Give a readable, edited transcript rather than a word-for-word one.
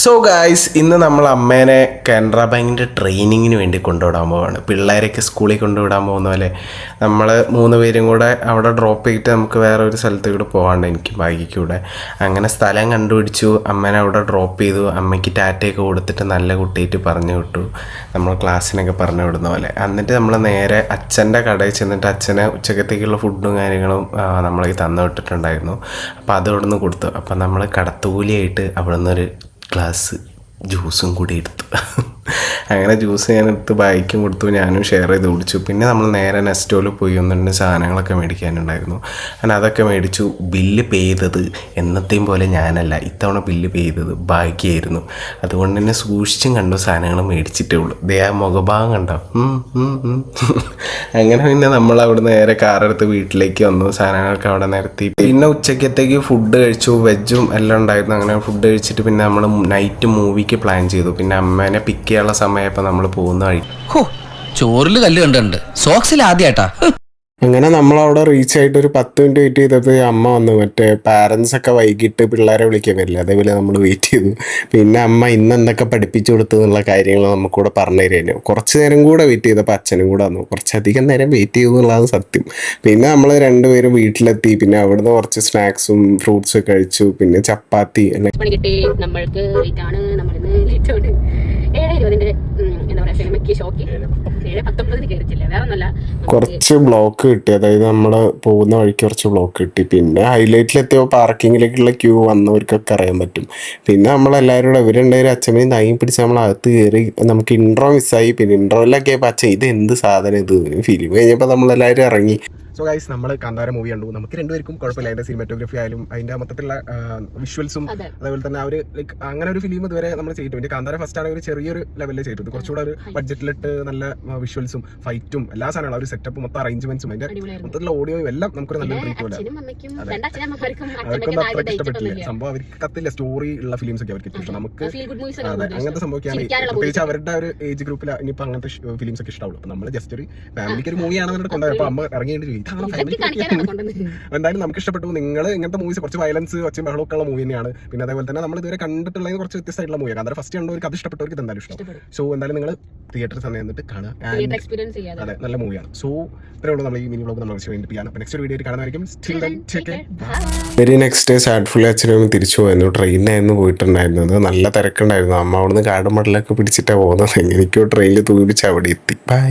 So guys, ഇന്ന് നമ്മൾ അമ്മേനെ കാനറ ബാങ്കിൻ്റെ ട്രെയിനിങ്ങിന് വേണ്ടി കൊണ്ടുവിടാൻ പോവാണ്. പിള്ളേരൊക്കെ സ്കൂളിൽ കൊണ്ടുവിടാൻ പോകുന്ന പോലെ നമ്മൾ 3 പേരും കൂടെ അവിടെ ഡ്രോപ്പ് ചെയ്തിട്ട് നമുക്ക് വേറെ ഒരു സ്ഥലത്ത് കൂടെ പോകാണ്ട് എനിക്ക് ബാഗിക്കൂടെ. അങ്ങനെ സ്ഥലം കണ്ടുപിടിച്ചു, അമ്മേനെ അവിടെ ഡ്രോപ്പ് ചെയ്തു. അമ്മയ്ക്ക് ടാറ്റയൊക്കെ കൊടുത്തിട്ട് നല്ല കുട്ടിയായിട്ട് പറഞ്ഞു വിട്ടു, നമ്മൾ ക്ലാസ്സിനൊക്കെ പറഞ്ഞു വിടുന്ന പോലെ. എന്നിട്ട് നമ്മൾ നേരെ അച്ഛൻ്റെ കടയിൽ ചെന്നിട്ട് അച്ഛന് ഉച്ചക്കത്തേക്കുള്ള ഫുഡും കാര്യങ്ങളും നമ്മളേക്ക് തന്നു വിട്ടിട്ടുണ്ടായിരുന്നു. അപ്പോൾ അത് അവിടെ നിന്ന് കൊടുത്തു. അപ്പോൾ നമ്മൾ കടത്തുകൂലിയായിട്ട് അവിടെ നിന്നൊരു ഗ്ലാസ് ജ്യൂസും കൂടി എടുത്തു. അങ്ങനെ ജ്യൂസ് ഞാൻ എടുത്ത് ബായിക്കും കൊടുത്തു, ഞാനും ഷെയർ ചെയ്ത് കുടിച്ചു. പിന്നെ നമ്മൾ നേരെ നെസ്റ്റോയിൽ പോയി 1-2 സാധനങ്ങളൊക്കെ മേടിക്കാനുണ്ടായിരുന്നു. അങ്ങനെ അതൊക്കെ മേടിച്ചു. ബില്ല് പേ ചെയ്തത് എന്നത്തെയും പോലെ ഞാനല്ല, ഇത്തവണ ബില്ല് പേ ചെയ്തത് ബാക്കിയായിരുന്നു. അതുകൊണ്ട് തന്നെ സൂക്ഷിച്ചും കണ്ടു സാധനങ്ങൾ മേടിച്ചിട്ടേ ഉള്ളൂ. ദേ ആ മുഖഭാഗം കണ്ടോ. അങ്ങനെ പിന്നെ നമ്മൾ അവിടെ നേരെ കാറെടുത്ത് വീട്ടിലേക്ക് വന്നു. സാധനങ്ങളൊക്കെ അവിടെ നിരത്തി. പിന്നെ ഉച്ചക്കത്തേക്ക് ഫുഡ് കഴിച്ചു, വെജും എല്ലാം ഉണ്ടായിരുന്നു. അങ്ങനെ ഫുഡ് കഴിച്ചിട്ട് പിന്നെ നമ്മൾ നൈറ്റ് മൂവിക്ക് പ്ലാൻ ചെയ്തു. പിന്നെ അമ്മേനെ പിക്ക് ചെയ്യാനുള്ള സമയപ്പോൾ നമ്മൾ പോകുന്ന വഴി ചോറിൽ കല്ല് കണ്ടുണ്ട്, സോക്സിൽ ആദ്യമായിട്ടാ. അങ്ങനെ നമ്മളവിടെ റീച്ച് ആയിട്ട് ഒരു 10 മിനിറ്റ് വെയിറ്റ് ചെയ്തപ്പോൾ അമ്മ വന്നു. മറ്റേ പാരൻസ് ഒക്കെ വൈകിട്ട് പിള്ളേരെ വിളിക്കാൻ വരില്ല, അതേപോലെ നമ്മൾ വെയിറ്റ് ചെയ്തു. പിന്നെ അമ്മ ഇന്ന് എന്തൊക്കെ പഠിപ്പിച്ചു കൊടുത്തു എന്നുള്ള കാര്യങ്ങൾ നമുക്കൂടെ പറഞ്ഞു തരുന്നു. കുറച്ച് നേരം കൂടെ വെയിറ്റ് ചെയ്തപ്പോൾ അച്ഛനും കൂടെ വന്നു. കുറച്ചധികം നേരം വെയിറ്റ് ചെയ്തു എന്നുള്ളതാണ് സത്യം. പിന്നെ നമ്മൾ 2 പേരും വീട്ടിലെത്തി. പിന്നെ അവിടുന്ന് കുറച്ച് സ്നാക്സും ഫ്രൂട്ട്സും ഒക്കെ കഴിച്ചു. പിന്നെ ചപ്പാത്തി കുറച്ച് ബ്ലോക്ക് കിട്ടി, അതായത് നമ്മൾ പോകുന്ന വഴിക്ക് കുറച്ച് ബ്ലോക്ക് കിട്ടി. പിന്നെ ഹൈലൈറ്റിലെത്തിയോ പാർക്കിങ്ങിലേക്കുള്ള ക്യൂ വന്നവർക്കൊക്കെ അറിയാൻ പറ്റും. പിന്നെ നമ്മളെല്ലാവരും കൂടെ ഇവരുണ്ടായാലും അച്ഛമ്മയും താങ്ങി പിടിച്ച് നമ്മൾ അകത്ത് കയറി. നമുക്ക് ഇൻട്രോ മിസ്സായി. പിന്നെ ഇൻട്രോയിലൊക്കെ ആയപ്പോൾ അച്ഛൻ ഇത് എന്ത് സാധനം ഇത്, ഫിലിം കഴിഞ്ഞപ്പോൾ നമ്മളെല്ലാവരും ഇറങ്ങി. സോ ഗൈസ്, നമ്മൾ കാന്താര മൂവി കണ്ടു. നമുക്ക് 2 പേർക്കും കുഴപ്പമില്ല. അതിൻ്റെ സിനിമാറ്റോഗ്രഫി ആയാലും അതിൻ്റെ മൊത്തത്തിലുള്ള വിഷ്വൽസും അതേപോലെ തന്നെ ആ ഒരു ലൈക്ക് അങ്ങനെ ഒരു ഫിലിം ഇതുവരെ നമ്മൾ ചെയ്തിട്ടുണ്ട്. പിന്നെ കാന്താര ഫസ്റ്റ് ആണ് ഒരു ചെറിയൊരു ലെവലിൽ ചെയ്തത്. കുറച്ചുകൂടെ ഒരു ബഡ്ജറ്റിലിട്ട് നല്ല വിഷ്വൽസും ഫൈറ്റും എല്ലാ സാധനങ്ങളും ഒരു സെറ്റപ്പ് മൊത്തം അറേഞ്ച്മെന്റ്സും അതിൻ്റെ മൊത്തത്തിലുള്ള ഓഡിയോയും എല്ലാം നമുക്കൊരു നല്ല ട്രീറ്റ് പോലെ. അവർക്കൊന്നും അത്രയ്ക്ക് ഇഷ്ടപ്പെട്ടില്ല സംഭവം. അവർക്ക് കത്തില്ല സ്റ്റോറി ഉള്ള ഫിലിംസ് ഒക്കെ അവർക്ക് ഇഷ്ടം. നമുക്ക് അതെ അങ്ങനത്തെ സംഭവമൊക്കെയാണ് പ്രത്യേകിച്ച് അവരുടെ ഒരു ഏജ് ഗ്രൂപ്പിൽ ഇനിയിപ്പോൾ അങ്ങനത്തെ ഫിലിംസ് ഒക്കെ ഇഷ്ടമുള്ളൂ. അപ്പോൾ നമ്മൾ ജസ്റ്റ് ഒരു ഫാമിലിക്ക് ഒരു മൂവിയാണെന്ന് കൊണ്ടുപോയി. അപ്പോൾ അമ്മ ഇറങ്ങിയിട്ട് എന്തായാലും നമുക്ക് ഇഷ്ടപ്പെട്ടു. നിങ്ങൾ ഇങ്ങനത്തെ മൂവീസ് കുറച്ച് വയലൻസ് കുറച്ച് ബഹളമൊക്കെ ഉള്ള മൂവി തന്നെയാണ്. പിന്നെ അതേപോലെ തന്നെ നമ്മൾ ഇതുവരെ കണ്ടിട്ടുള്ളത് കുറച്ച് വ്യത്യസ്തമായിട്ടുള്ള മൂവിയാണ്. കാരണം ഫസ്റ്റ് കണ്ടവർക്ക് അത് ഇഷ്ടപ്പെട്ടവർക്ക് എന്തായാലും ഇഷ്ടം. സോ എന്തായാലും നിങ്ങൾ തിയേറ്ററിൽ തന്നെ വന്നിട്ട് കാണുക. അതെ, നല്ല മൂവിയാണ്. സോ ഇത്രയേ ഉള്ളൂ. നമ്മൾ ഈ മിനി വ്ലോഗ് നമ്മൾ വേണ്ടിയാണ്. അപ്പോൾ നെക്സ്റ്റ് വീഡിയോ കാണുന്നതായിരിക്കും. വെരി നെക്സ്റ്റ് ഡേ സാഡ്ഫുള്ളി അച്ഛനും തിരിച്ചു പോയിരുന്നു. ട്രെയിനിനായിരുന്നു പോയിട്ടുണ്ടായിരുന്നത്. നല്ല തിരക്കുണ്ടായിരുന്നു. അമ്മ അവിടുന്ന് കാടും മടലൊക്കെ പിടിച്ചിട്ടാണ് പോകുന്നത്. എനിക്കോ ട്രെയിനിൽ തൂങ്ങിച്ച് അവിടെ എത്തി. ബൈ.